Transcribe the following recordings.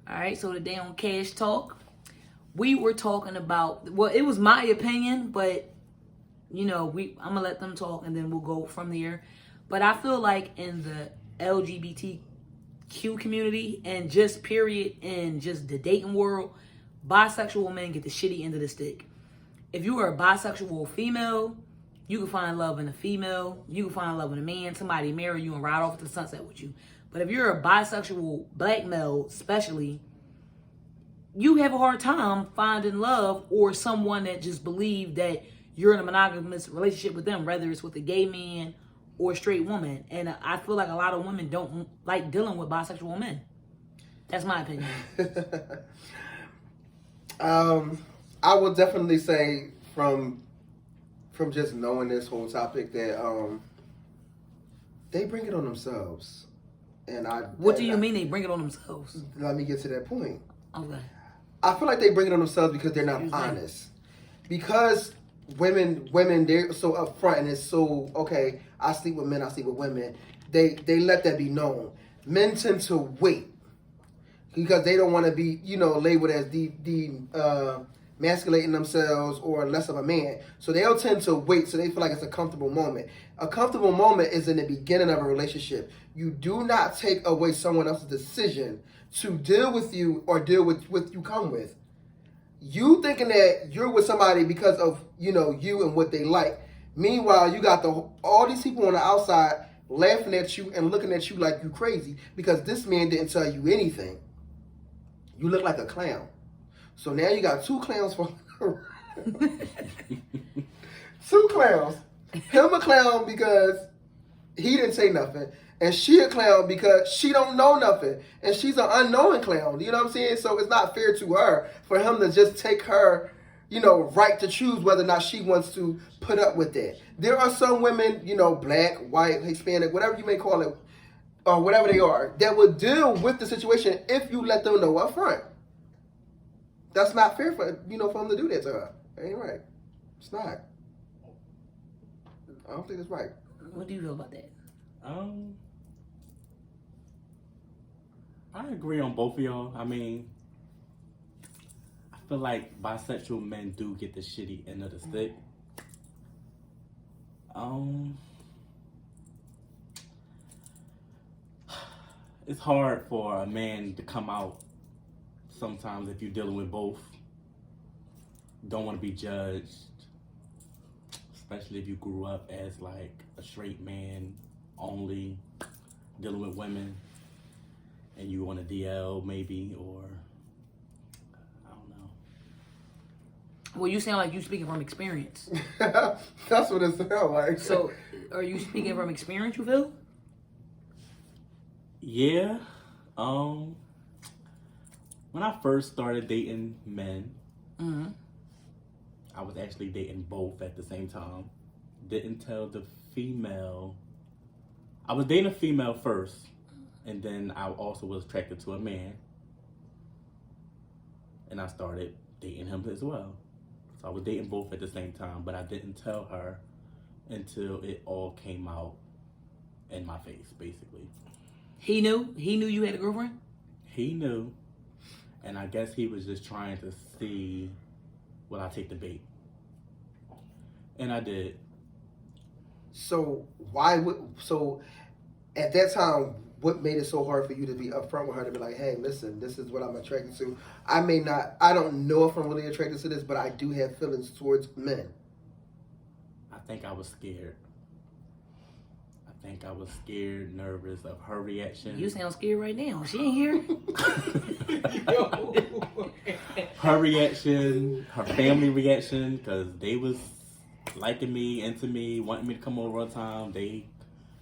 All right, so today on Cash Talk, we were talking about, well, it was my opinion, but I'm gonna let them talk and then we'll go from there. But I feel like in the LGBTQ community and just period in just the dating world, bisexual men get the shitty end of the stick. If you are a bisexual female, you can find love in a female. You can find love in a man. Somebody marry you and ride off to the sunset with you. But if you're a bisexual black male, especially, you have a hard time finding love or someone that just believe that you're in a monogamous relationship with them, whether it's with a gay man or a straight woman. And I feel like a lot of women don't like dealing with bisexual men. That's my opinion. I would definitely say from just knowing this whole topic that they bring it on themselves. What do you mean they bring it on themselves? Let me get to that point. Okay. I feel like they bring it on themselves because they're not honest. Because women, they're so upfront and it's so, okay, I sleep with men, I sleep with women. They let that be known. Men tend to wait because they don't want to be, labeled as masculating themselves or less of a man. So they'll tend to wait so they feel like it's a comfortable moment. A comfortable moment is in the beginning of a relationship. You do not take away someone else's decision to deal with you or deal with what you come with. You thinking that you're with somebody because of, you and what they like. Meanwhile, you got all these people on the outside laughing at you and looking at you like you crazy because this man didn't tell you anything. You look like a clown. So now you got two clowns for two clowns. Him a clown because he didn't say nothing. And she a clown because she don't know nothing. And she's an unknowing clown. You know what I'm saying? So it's not fair to her for him to just take her, right to choose whether or not she wants to put up with that. There are some women, black, white, Hispanic, whatever you may call it, or whatever they are, that will deal with the situation if you let them know up front. That's not fair for for him to do that to her. That ain't right. It's not. I don't think it's right. What do you feel about that? I agree on both of y'all. I mean, I feel like bisexual men do get the shitty end of the stick. It's hard for a man to come out sometimes if you're dealing with both. Don't want to be judged, especially if you grew up as like a straight man only dealing with women and you on a DL maybe, or I don't know. Well, you sound like you speaking from experience. That's what it sounds like. So, are you speaking from experience, you feel? Yeah. When I first started dating men, I was actually dating both at the same time. Didn't tell the female. I was dating a female first, and then I also was attracted to a man. And I started dating him as well. So I was dating both at the same time, but I didn't tell her until it all came out in my face, basically. He knew? He knew you had a girlfriend? He knew. And I guess he was just trying to see, will I take the bait? And I did. So at that time, what made it so hard for you to be upfront with her to be like, hey, listen, this is what I'm attracted to. I don't know if I'm really attracted to this, but I do have feelings towards men. I think I was scared. Nervous of her reaction. You sound scared right now. She ain't here. Her reaction, her family reaction, because they was liking me, into me, wanting me to come over all the time. They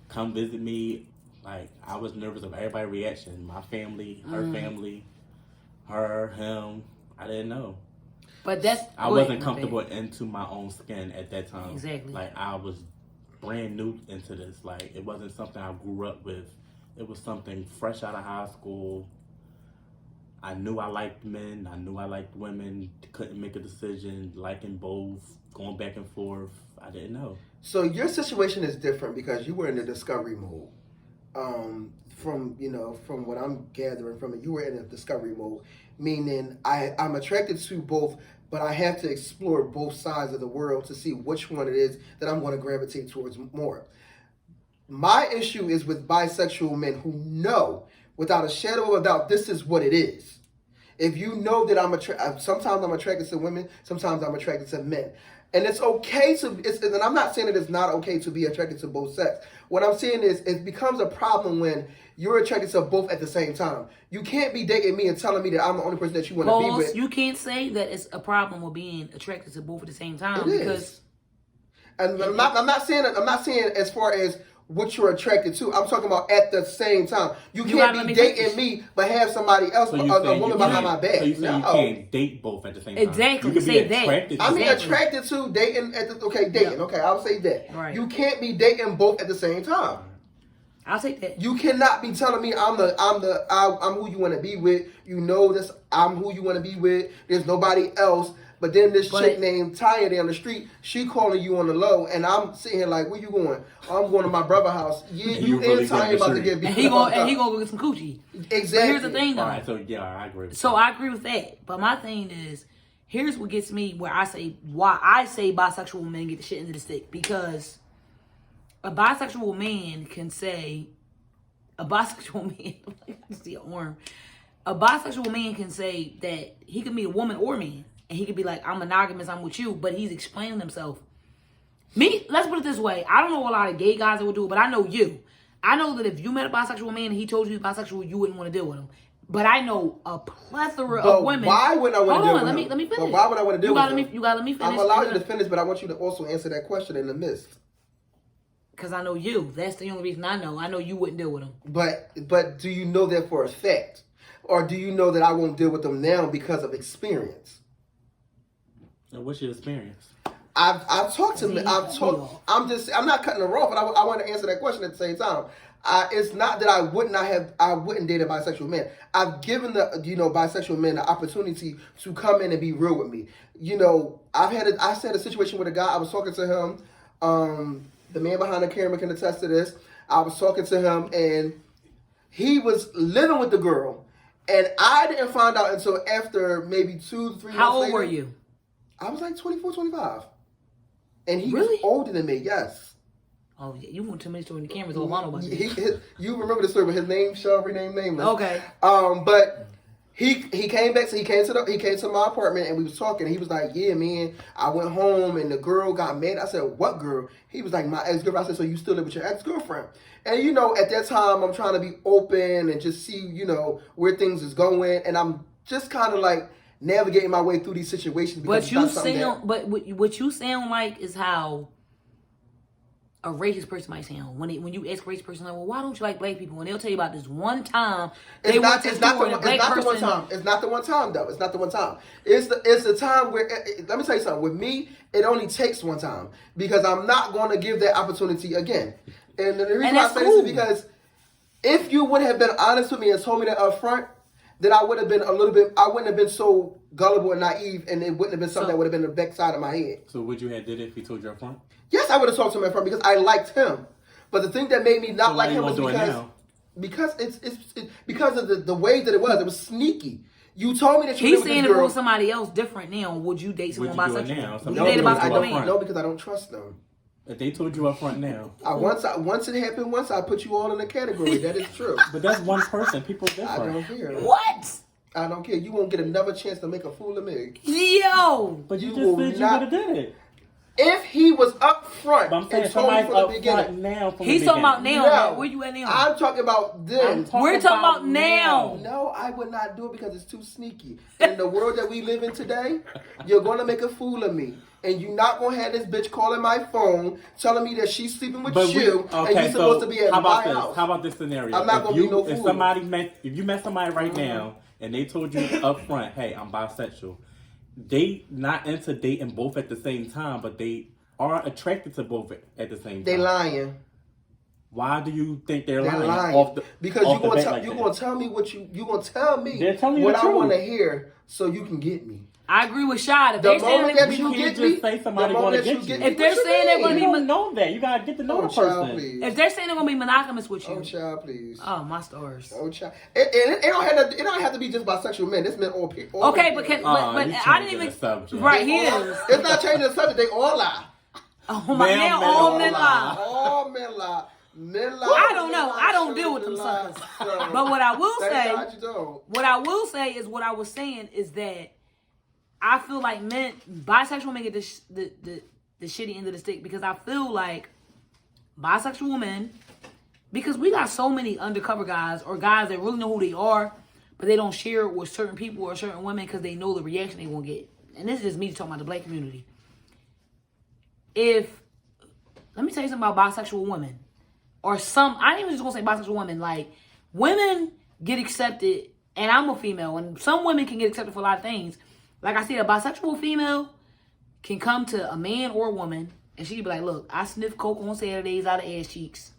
come visit me. Like, I was nervous of everybody's reaction. My family, her family, her, him. I didn't know. But I wasn't comfortable into my own skin at that time. Exactly. Like, I was brand new into this. Like, it wasn't something I grew up with. It was something fresh out of high school. I knew I liked men. I knew I liked women. Couldn't make a decision. Liking both. Going back and forth. I didn't know. So your situation is different because you were in the discovery mode. from what I'm gathering from it, you were in a discovery mode, meaning I'm attracted to both, but I have to explore both sides of the world to see which one it is that I'm going to gravitate towards more. My issue is with bisexual men who know without a shadow of a doubt this is what it is. If you know that sometimes I'm attracted to women, sometimes I'm attracted to men. And it's okay and I'm not saying that it's not okay to be attracted to both sex. What I'm saying is it becomes a problem when you're attracted to both at the same time. You can't be dating me and telling me that I'm the only person that you want to be with. You can't say that it's a problem with being attracted to both at the same time. It because is. And I'm not saying as far as what you're attracted to. I'm talking about at the same time. You can't be dating me but have somebody else, a woman behind my back. So you say you can't date both at the same time. Exactly. You can say be attracted that. Attracted to dating dating. Yeah. Okay, I'll say that. Right. You can't be dating both at the same time. I'll take that. You cannot be telling me I'm who you want to be with. You know this. I'm who you want to be with. There's nobody else. But then this chick named Tanya down the street, she calling you on the low, and I'm sitting here like, where you going? Oh, I'm going to my brother's house. Yeah, you and Tanya about to get beat. And he gonna go get some coochie. Exactly. But here's the thing, though. All right, so yeah, I agree. I agree with that. But my thing is, here's what gets me why I say bisexual men get the shit into the stick, because a bisexual man can say a bisexual man can say that he can be a woman or man. And he could be like, I'm monogamous, I'm with you, but he's explaining himself. Me, let's put it this way. I don't know a lot of gay guys that would do it, but I know you. I know that if you met a bisexual man and he told you he's bisexual, you wouldn't want to deal with him. But I know a plethora of women. Why wouldn't I want to deal with him? Let me finish. But why would I want to deal with him? You gotta let me finish. I'm allowing you to finish, but I want you to also answer that question in the midst. Because I know you. That's the only reason I know. I know you wouldn't deal with him. But do you know that for a fact? Or do you know that I won't deal with them now because of experience? Now, what's your experience? I've talked to me. I'm not cutting her off, but I want to answer that question at the same time. It's not that I wouldn't date a bisexual man. I've given the bisexual men the opportunity to come in and be real with me. I had a situation with a guy. I was talking to him. The man behind the camera can attest to this. I was talking to him, and he was living with the girl, and I didn't find out until after maybe 2 to 3 months later. How old were you? I was like 24, 25. And he really? was older than me, yes. Oh, yeah. You want too many stories in the cameras all along about You remember the story, but his name shall remain nameless. Okay. But he came back, so he came to my apartment, and we was talking, and he was like, yeah, man, I went home, and the girl got mad. I said, what girl? He was like, my ex-girlfriend. I said, so you still live with your ex-girlfriend? And, at that time, I'm trying to be open and just see, where things is going, and I'm just kind of like, navigating my way through these situations. What you sound like is how a racist person might sound when you ask a racist person, like, well, why don't you like black people? And they'll tell you about this one time. It's not the one time though. It's not the one time. It's the time where let me tell you something. With me, it only takes one time because I'm not going to give that opportunity again. And the reason why I say this is because if you would have been honest with me and told me that up front, then I wouldn't have been so gullible and naive, and it wouldn't have been something that would have been the backside of my head. So would you have did it if he told you up front? Yes, I would have talked to him up front because I liked him. But the thing that made me not like him was because it's because of the way that it was. It was sneaky. You told me that you. He's saying if it was somebody else different now, would you date someone bisexual? No, because I don't trust them. If they told you up front now. Once it happened, I put you all in a category. That is true. But that's one person. People are different. I don't care. What? I don't care. You won't get another chance to make a fool of me. Yo! But you just said you would have did it. If he was up front and told me from the beginning. He's talking about now. No, where you at now? I'm talking about then. We're talking about now. No, I would not do it because it's too sneaky. In the world that we live in today, you're going to make a fool of me. And you're not going to have this bitch calling my phone, telling me that she's sleeping with you, and you're supposed to be at my house. How about this scenario? I'm not going to be no fool. If you met somebody right now, and they told you up front, hey, I'm bisexual, they not into dating both at the same time, but they are attracted to both at the same time. They lying. Why do you think they're lying? Because you're gonna tell me what I want to hear, so you can get me. I agree with Shad. If The they're saying moment they that gonna you be, get just me, say somebody the moment wanna that you get get you. me, if they're what saying they're you gonna You be, don't know that. You gotta get to know the child, person. please. if they're saying they're gonna be monogamous with you, Oh, child, please. oh my stars. Oh, child. It don't have to be just bisexual men. This men all people. Okay, but can, but you I didn't changing even the subject. right here. It's not changing the subject. They all lie. Oh my, Now now men all all men lie. All men lie. Men lie. I don't know. men lie, I don't deal with children them lie. suckers. So, But what I will thank say, God you don't. what I will say is what I was saying is that I feel like bisexual men get the shitty end of the stick because I feel like bisexual men, because we got so many undercover guys or guys that really know who they are, but they don't share it with certain people or certain women because they know the reaction they won't get. And this is just me talking about the black community. Let me tell you something about bisexual women. I ain't even just gonna say bisexual women. Like, women get accepted, and I'm a female, and some women can get accepted for a lot of things. Like I said, a bisexual female can come to a man or a woman, and she'd be like, look, I sniff coke on Saturdays out of ass cheeks.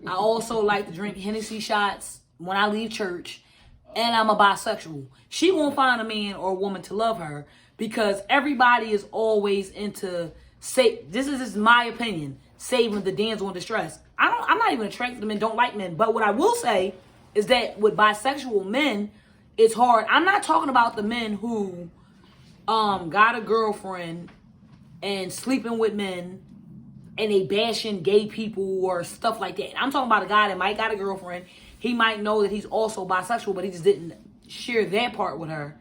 I also like to drink Hennessy shots when I leave church, and I'm a bisexual. She won't find a man or a woman to love her because everybody is always into, this is just my opinion, saving the damsel in distress. I'm not even attracted to men, don't like men. But what I will say is that with bisexual men, it's hard. I'm not talking about the men who got a girlfriend and sleeping with men and they bashing gay people or stuff like that. I'm talking about a guy that might got a girlfriend. He might know that he's also bisexual, but he just didn't share that part with her.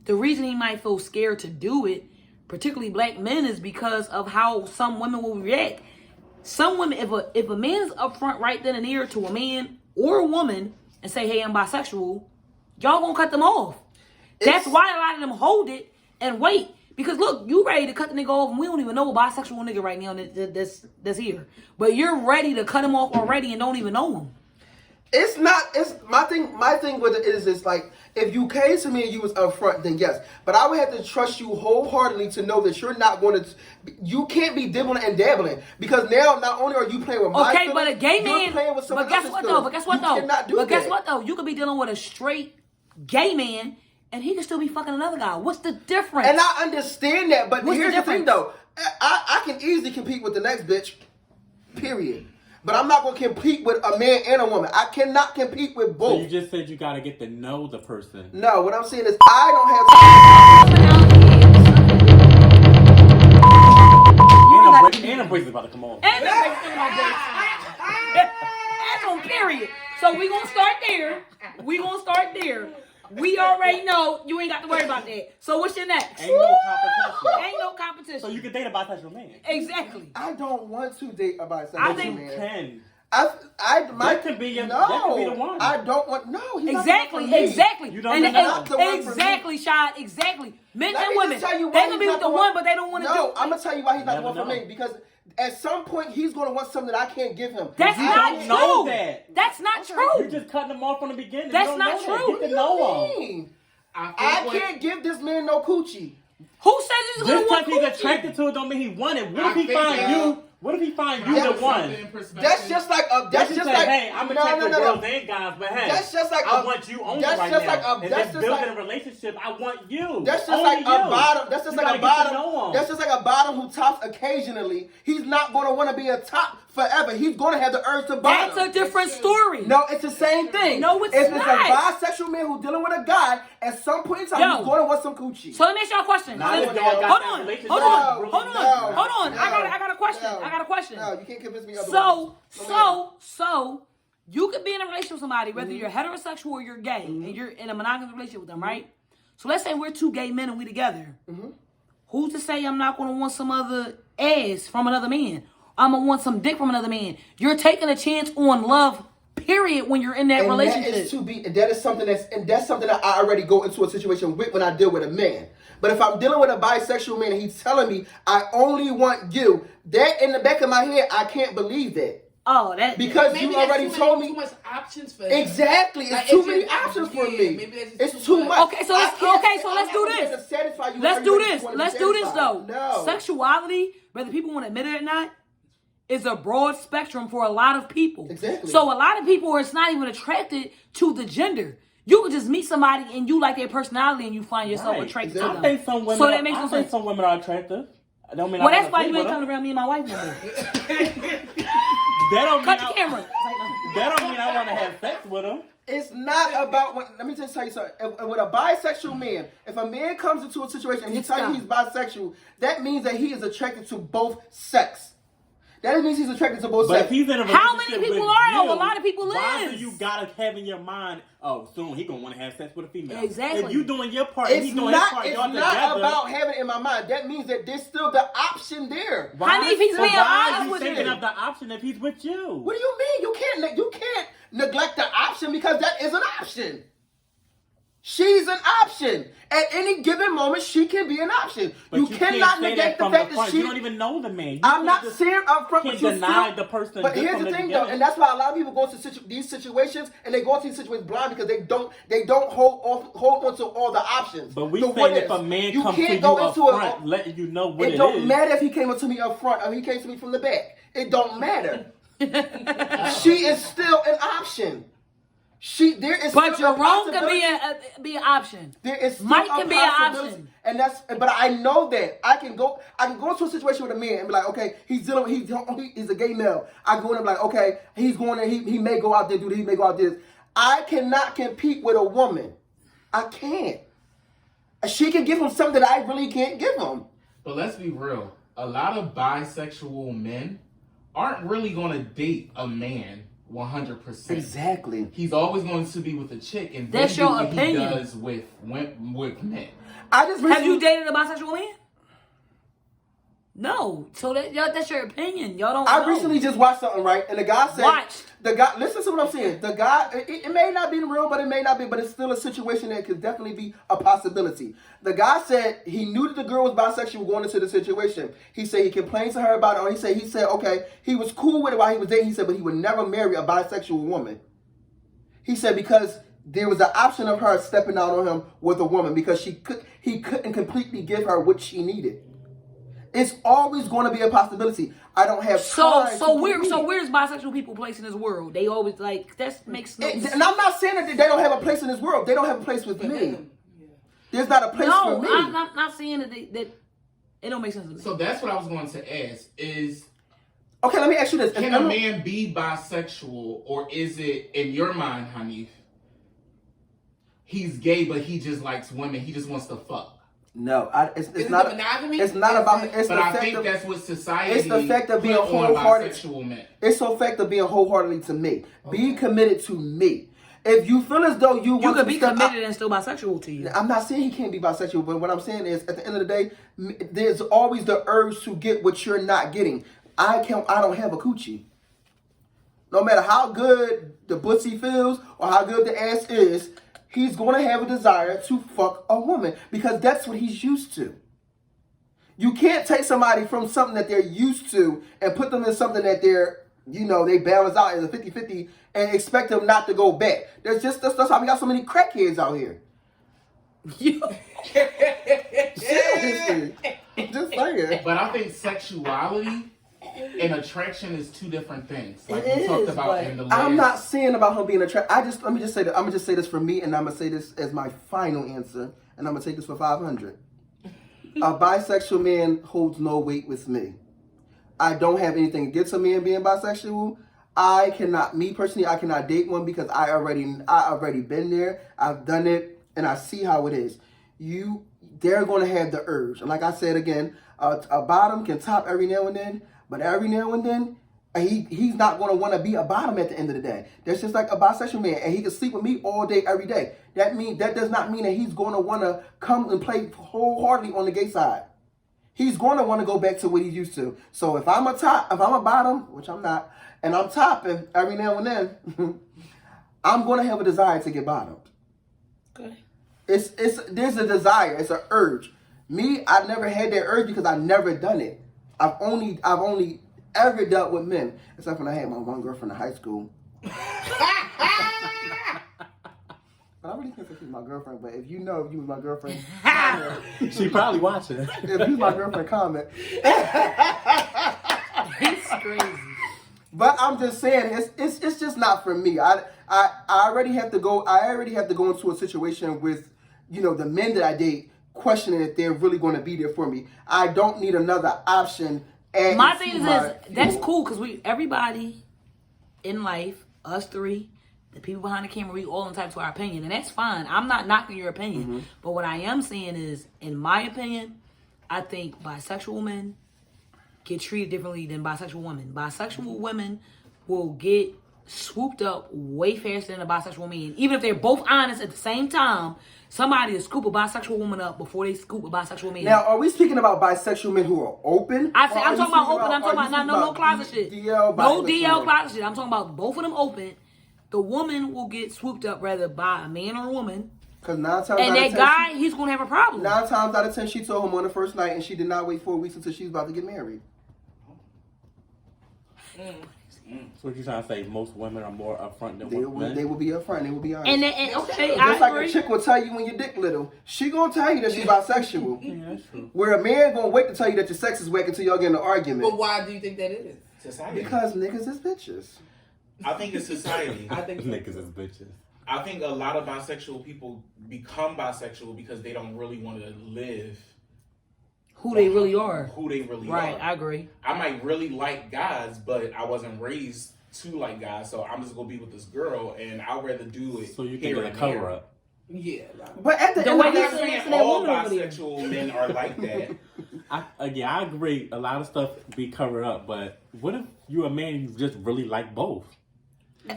The reason he might feel scared to do it, particularly black men, is because of how some women will react. Some women, if a man's upfront right then and there to a man or a woman and say, hey, I'm bisexual, y'all gonna cut them off. That's why a lot of them hold it and wait. Because look, you ready to cut the nigga off and we don't even know a bisexual nigga right now that's here. But you're ready to cut him off already and don't even know him. It's my thing with it is it's like, if you came to me and you was upfront, then yes. But I would have to trust you wholeheartedly to know that you're not going to, you can't be dibbling and dabbling. Because now, not only are you playing with my feelings, but a gay man, you're playing with someone but guess else's what feelings. though? But guess what though? You cannot do that. Guess what though? You could be dealing with a straight gay man and he can still be fucking another guy. What's the difference? And I understand that, but What's here's the the thing difference? though. I can easily compete with the next bitch, period. But I'm not going to compete with a man and a woman. I cannot compete with both. So you just said you got to get to know the person. No, what I'm saying is I don't have... And a brace is about to come on. And that's on period. So we gonna start there. We already know you ain't got to worry about that. So what's your next? Ain't no competition. Ain't no competition. So you can date a bisexual man. Exactly. I don't want to date a bisexual I think man. You can. That could be your, that could be the one. I don't want. No, he's Exactly. not the one for me. Exactly. You don't And know. Not the one for exactly, Shad. Exactly. Men Let and me women. just tell you They why can he's be not with the the one, but they don't want to do. No, I'm gonna tell you why he's not the Never one for know. me. Because at some point he's gonna want something that I can't give him. That's You not don't know true. that. That's not Okay. true. You're just cutting them off from the beginning. That's You don't not know that. true. Get to know him. I can't give this man no coochie. Who says he's gonna Just want because he's coochie? attracted to it don't mean he want it. What I if he think find that- you? What if he find you That's the one? That's just like a. That's You just say, like. hey, I'm attracted to girls and guys, but hey, That's just like I a- want you only that's right just now. like a- and that's just just building like- a relationship. I want you. That's just Only like you. a bottom. That's just You like a gotta get to know bottom. him. That's just like a bottom who tops occasionally. He's not going to want to be a top forever. He's going to have the urge to bottom. That's a different story. No, it's the same thing. No, it's if not. It's a bisexual man who's dealing with a guy, at some point in time, Yo. he's going to want some coochie. So let me ask y'all a question. Not Hold if y'all got that on. relationship. Hold No, on. really Hold on. good. Hold on. No. I got a question. No. I got a question. No, you can't convince me otherwise. So you could be in a relationship with somebody, whether you're heterosexual or you're gay, and you're in a monogamous relationship with them, right? So let's say we're two gay men and we together. Who's to say I'm not going to want some other ass from another man? I'm going to want some dick from another man. You're taking a chance on love, period, when you're in that relationship. That is something that I already go into a situation with when I deal with a man. But if I'm dealing with a bisexual man and he's telling me I only want you, that in the back of my head, I can't believe that. Oh, that Because Maybe you already told me. too much options for him. Exactly, it's Like, too it's many just- options for yeah, me. maybe that's just It's too too much. much. Okay, so let's do this. Let's do this. Let's do this though. No. Sexuality, whether people want to admit it or not, is a broad spectrum for a lot of people. Exactly. So a lot of people are not even attracted to the gender. You could just meet somebody and you like their personality and you find yourself attracted to them. I think some women. So that makes no I think sense. some women are attractive. I don't mean. Well, that's why you ain't coming around me and my wife no more. That don't Cut mean the camera. That don't mean I want to have sex with them. It's not about let me just tell you something. With a bisexual man, if a man comes into a situation and he tells you he's bisexual, that means that he is attracted to both sex. That means he's attracted to both But sex. if he's in a relationship How many people with are you, though? A lot of people why is. do you gotta have in your mind? Oh, soon he gonna want to have sex with a female. Exactly. If you doing your part, and It's he doing his part, it's y'all not together. about having it in my mind. That means that there's still the option there. Why? I mean, if he's So being why honest are you with thinking you. of the option if he's with you? What do you mean? You can't neglect the option because that is an option. She's an option. At any given moment, she can be an option. But you cannot say negate the from fact that front. she. You don't even know the man. I'm not saying up front, can't but you deny still, the person. But here's from the thing, beginning. though, and that's why a lot of people go to these situations, and they go into these situations blind because they don't hold on to all the options. But we So say what if is? a man You comes to can't you go up into front, letting you know what it it don't is. matter if he came up to me up front or he came to me from the back. It don't matter. She is still an option. There is But still a Jerome can possibility. be an option. There is still Mike a can be an possibility. option. And but I know that I can go into a situation with a man and be like, okay, he's a gay male. I go in and be like, okay, he's going and he may go out there do this, he may go out there. I cannot compete with a woman. I can't. She can give him something that I really can't give him. But let's be real. A lot of bisexual men aren't really going to date a man 100%. Exactly. He's always going to be with a chick, and That's then do your what opinion. he does with men. Have you dated a bisexual man? No. So that's your opinion. Y'all don't know. I recently just watched something, right? And the guy said, listen to what I'm saying. The guy, it may not be real, but it may not be, but it's still a situation that could definitely be a possibility. The guy said he knew that the girl was bisexual going into the situation. He said he complained to her about it, or he said, okay, he was cool with it while he was dating. He said, but he would never marry a bisexual woman. He said because there was an option of her stepping out on him with a woman because he couldn't completely give her what she needed. It's always going to be a possibility. I don't have time. So where's bisexual people placed in this world? They always that makes no sense. And I'm not saying that they don't have a place in this world. They don't have a place with me. There's not a place for me. I'm not saying that it don't make sense to me. So that's what I was going to ask is, Okay, let me ask you this. can a man be bisexual, or is it, in your mind, Hanif, he's gay but he just likes women, he just wants to fuck? No, it's Is not. it monogamy? It's not about. But I think that's what society. It's the fact of being put on wholehearted. bisexual men. It's the fact of being wholeheartedly to me. Be committed to me. If you feel as though you want could to be committed and still bisexual to you. I'm not saying he can't be bisexual, but what I'm saying is, at the end of the day, there's always the urge to get what you're not getting. I don't have a coochie. No matter how good the pussy feels or how good the ass is, he's going to have a desire to fuck a woman because that's what he's used to. You can't take somebody from something that they're used to and put them in something that they balance out as a 50-50 and expect them not to go back. That's why we got so many crackheads out here. Seriously. Just saying. But I think sexuality and attraction is two different things. Like It we talked is, about but in the last. I'm not saying about him being attracted. Let me just say that. I'm gonna just say this for me, and I'm gonna say this as my final answer, and I'm gonna take this for 500. A bisexual man holds no weight with me. I don't have anything against a man being bisexual. I cannot date one because I already been there. I've done it, and I see how it is. They're gonna have the urge, and like I said again, a bottom can top every now and then. But every now and then, he's not going to want to be a bottom at the end of the day. That's just like a bisexual man, and he can sleep with me all day, every day. That does not mean that he's going to want to come and play wholeheartedly on the gay side. He's going to want to go back to what he's used to. So if I'm a bottom, which I'm not, and I'm topping every now and then, I'm going to have a desire to get bottomed. Okay. There's a desire, it's an urge. Me, I never had that urge because I've never done it. I've only ever dealt with men, except when I had my one girlfriend in high school. But I really can't say she's my girlfriend. But if you was my girlfriend, She probably watching. if you was my girlfriend, comment. It's crazy. But I'm just saying, it's just not for me. I already have to go into a situation with, the men that I date questioning if they're really going to be there for me. I don't need another option. My thing is that's cool because everybody in life, us three, the people behind the camera, we all entitled to our opinion, and that's fine. I'm not knocking your opinion, but what I am saying is, in my opinion, I think bisexual men get treated differently than bisexual women. Bisexual women will get swooped up way faster than a bisexual man. Even if they're both honest at the same time, somebody will scoop a bisexual woman up before they scoop a bisexual man. Now, are we speaking about bisexual men who are open? I'm talking about open. I'm talking about no closet shit. No DL closet shit. I'm talking about both of them open. The woman will get swooped up rather by a man or a woman. Because 9 times out and of that 10, guy, he's going to have a problem. 9 times out of 10, she told him on the first night, and she did not wait 4 weeks until she was about to get married. So what you trying to say? Most women are more upfront than men? They will be upfront. They will be honest. And okay, just like a chick will tell you when your dick little, she gonna tell you that she's bisexual. Yeah, that's true. Where a man gonna wait to tell you that your sex is whack until y'all get in an argument. But why do you think that is? Society. Because niggas is bitches. I think it's society. I think Niggas is bitches. I think a lot of bisexual people become bisexual because they don't really want to live who they really are. Right, I agree. I might really like guys, but I wasn't raised to like guys, so I'm just gonna be with this girl, and I'd rather do it. So you think it's a cover up? Yeah. But at the end way of the he's day, saying all bisexual men are like that. I agree. A lot of stuff be covered up, but what if you a man and you just really like both?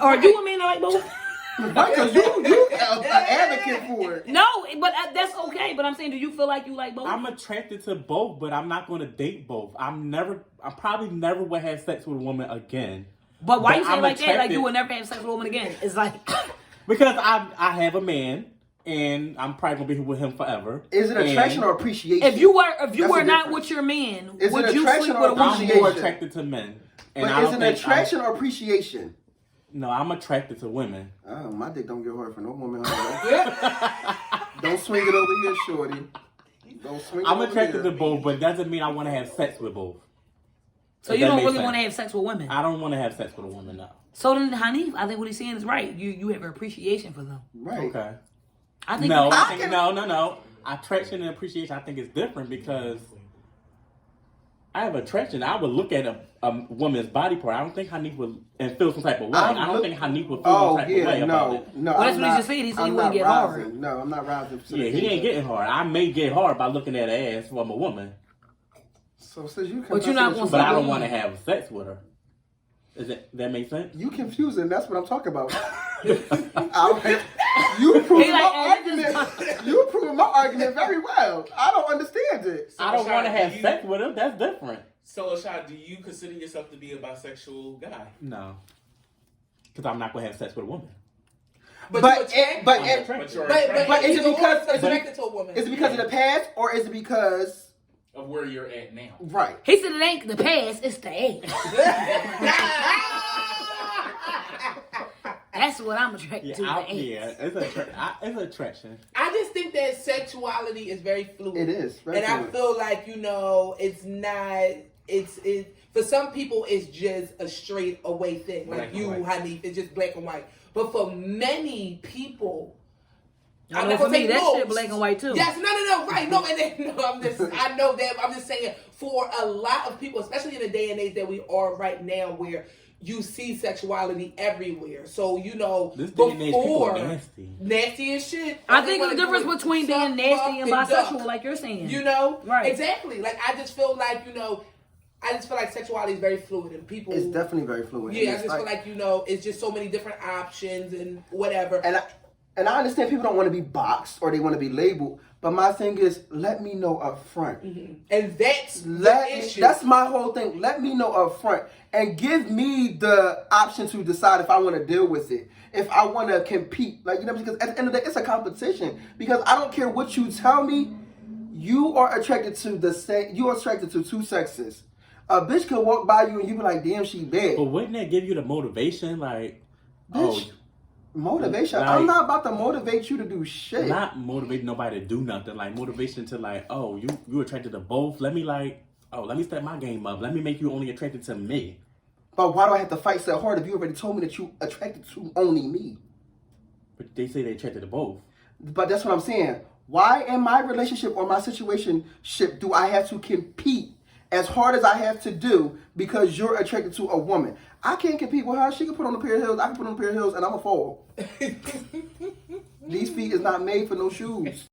Are you a man that like both? right? Because you an advocate for it. No, but that's okay. But I'm saying, do you feel like you like both? I'm attracted to both, but I'm not going to date both. I probably never would have sex with a woman again. But why you say I'm like that? Like attracted- you would never have sex with a woman again? It's like because I have a man and I'm probably gonna be with him forever. Is it attraction or appreciation? if you were That's not difference. with your man, Is would it you attraction sleep or with a woman? I'm appreciation? more attracted to men. And But I is don't it think attraction or appreciation? No, I'm attracted to women. Oh, my dick don't get hard for no woman. Don't swing it over here, shorty. Don't swing it I'm over attracted here. to both, but doesn't mean I want to have sex with both. So If you that don't makes really sense. want to have sex with women. I don't want to have sex with a woman now. So then, Hanif, I think what he's saying is right. You have an appreciation for them. Right. Okay. I think No, I can- no. Attraction and appreciation, I think, is different because I have attraction. I would look at a woman's body part. I don't think Hanif would and feel some type of way. I don't think Hanif would feel some type of way about it. No. Well, that's I'm what he just said. He said he I'm wouldn't not get rising. hard. No, I'm not rising. to the Yeah, he ain't occasion. getting hard. I may get hard by looking at her ass from a woman, So since you But you're not confessing but that I you- don't want to have sex with her. That make sense? You confusing. That's what I'm talking about. You proving He like, my "Oh, argument. You proving my argument very well. I don't understand it. I don't want to have you- sex with her. That's different. So, Ashad, do you consider yourself to be a bisexual guy? No, because I'm not gonna have sex with a woman. But But you're attracted- But is you're but attracted is it because- attracted to a woman? it because of the past or is it because of where you're at now. right? He said it ain't the past, it's the ass. That's what I'm attracted to. The ass. It's attraction. I just think that sexuality is very fluid. It is. Very And I fluid. feel like, it's not, for some people, it's just a straight away thing. Black Like and you, white. honey, it's just black and white. But for many people, I I'm know not for gonna me, say that most. shit black and white too. Yes, no, right, no, and then, I know that, I'm just saying, for a lot of people, especially in the day and age that we are right now, where you see sexuality everywhere. So, This day and age, people before, are nasty. nasty as shit. I think They the difference wanna between suck, being nasty and fuck, bisexual, duck. like you're saying. Right. Right. Exactly. Like, I just feel like, I just feel like sexuality is very fluid and people. It's definitely very fluid. Yeah, I It's just feel like, it's just so many different options and whatever. And I understand people don't want to be boxed or they want to be labeled, but my thing is, let me know up front. And that's the issue. That's my whole thing. Let me know up front and give me the option to decide if I want to deal with it, if I want to compete. Because at the end of the day, it's a competition. Because I don't care what you tell me, you are attracted to you are attracted to two sexes. A bitch could walk by you and you be like, damn, she bad. But wouldn't that give you the motivation? Like, oh, Bitch, motivation. Like, I'm not about to motivate you to do shit. not motivate nobody to do nothing. Like motivation to like, oh, you attracted to both. Let me step my game up. Let me make you only attracted to me. But why do I have to fight so hard if you already told me that you attracted to only me? But they say they attracted to both. But that's what I'm saying. Why in my relationship or my situationship do I have to compete as hard as I have to do because you're attracted to a woman? I can't compete with her. She can put on a pair of heels. I can put on a pair of heels and I'm a fall. These feet is not made for no shoes.